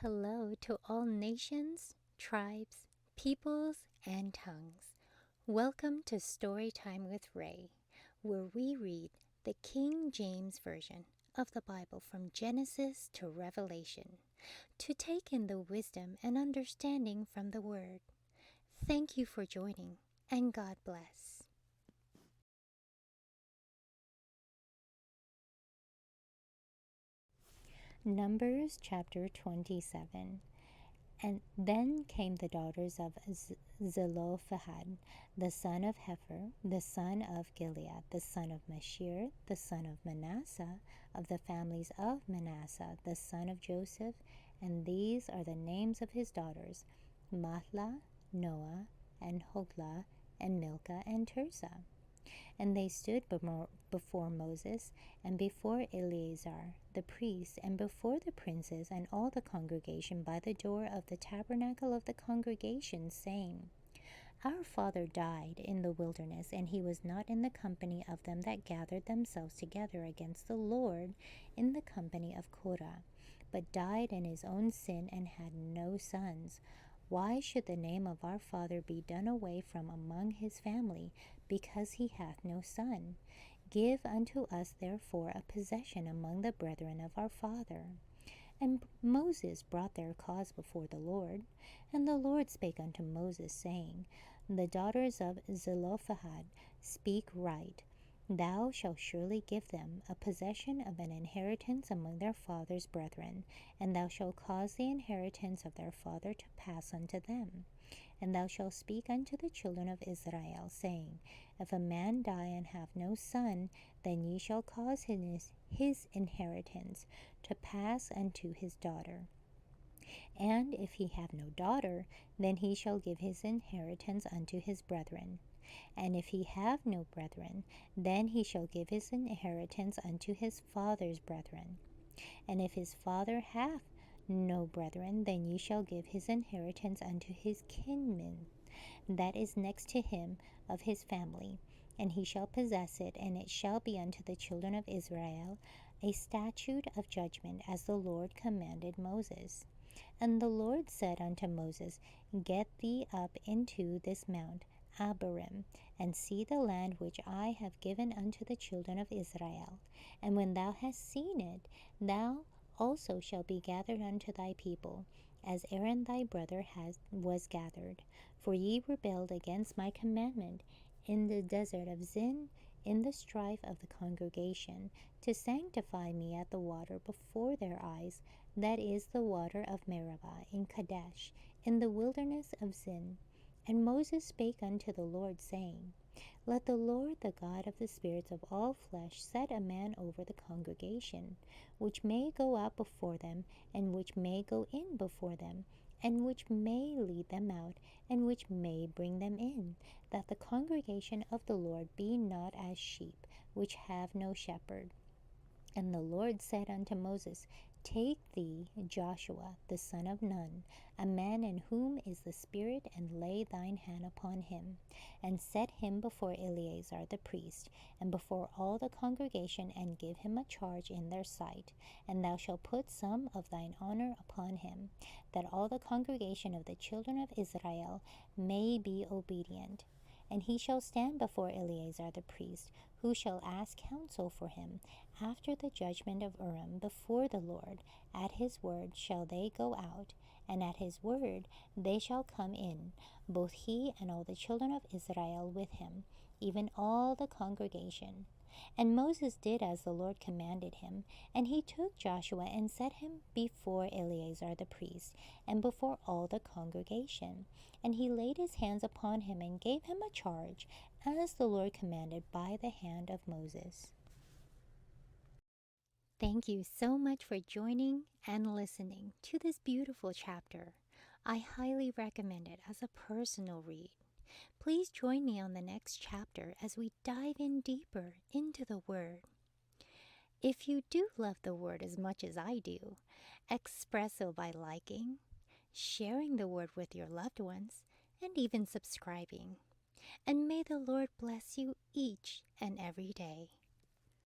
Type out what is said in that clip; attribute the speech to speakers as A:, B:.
A: Hello to all nations, tribes, peoples, and tongues. Welcome to Storytime with Ray, where we read the King James Version of the Bible from Genesis to Revelation, to take in the wisdom and understanding from the Word. Thank you for joining, and God bless. Numbers chapter 27. And then came the daughters of Zelophehad, the son of Hepher, the son of Gilead, the son of Mashir, the son of Manasseh, of the families of Manasseh, the son of Joseph. And these are the names of his daughters: Mahlah, Noah, and Hoglah, and Milcah, and Tirzah. And they stood before Moses, and before Eleazar the priest, and before the princes and all the congregation by the door of the tabernacle of the congregation, saying, Our father died in the wilderness, and he was not in the company of them that gathered themselves together against the Lord in the company of Korah, but died in his own sin, and had no sons. Why should the name of our father be done away from among his family, because he hath no son? Give unto us therefore a possession among the brethren of our father. And Moses brought their cause before the Lord. And the Lord spake unto Moses, saying, The daughters of Zelophehad speak right. Thou shalt surely give them a possession of an inheritance among their father's brethren, and thou shalt cause the inheritance of their father to pass unto them. And thou shalt speak unto the children of Israel, saying, If a man die and have no son, then ye shall cause his inheritance to pass unto his daughter. And if he have no daughter, then he shall give his inheritance unto his brethren. And if he have no brethren, then he shall give his inheritance unto his father's brethren. And if his father hath no brethren, then ye shall give his inheritance unto his kinsman, that is next to him of his family, and he shall possess it, and it shall be unto the children of Israel a statute of judgment, as the Lord commanded Moses. And the Lord said unto Moses, Get thee up into this mount Abarim, and see the land which I have given unto the children of Israel. And when thou hast seen it, thou also shalt be gathered unto thy people, as Aaron thy brother was gathered. For ye rebelled against my commandment in the desert of Zin, in the strife of the congregation, to sanctify me at the water before their eyes, that is the water of Meribah in Kadesh, in the wilderness of Zin. And Moses spake unto the Lord, saying, Let the Lord, the God of the spirits of all flesh, set a man over the congregation, which may go out before them, and which may go in before them, and which may lead them out, and which may bring them in, that the congregation of the Lord be not as sheep, which have no shepherd. And the Lord said unto Moses, Take thee Joshua the son of Nun, a man in whom is the Spirit, and lay thine hand upon him, and set him before Eleazar the priest, and before all the congregation, and give him a charge in their sight. And thou shalt put some of thine honor upon him, that all the congregation of the children of Israel may be obedient. And he shall stand before Eleazar the priest, who shall ask counsel for him after the judgment of Urim before the Lord. At his word shall they go out, and at his word they shall come in, both he and all the children of Israel with him, even all the congregation. And Moses did as the Lord commanded him, and he took Joshua and set him before Eleazar the priest, and before all the congregation. And he laid his hands upon him, and gave him a charge, as the Lord commanded by the hand of Moses. Thank you so much for joining and listening to this beautiful chapter. I highly recommend it as a personal read. Please join me on the next chapter as we dive in deeper into the Word. If you do love the Word as much as I do, express so by liking, sharing the Word with your loved ones, and even subscribing. And may the Lord bless you each and every day.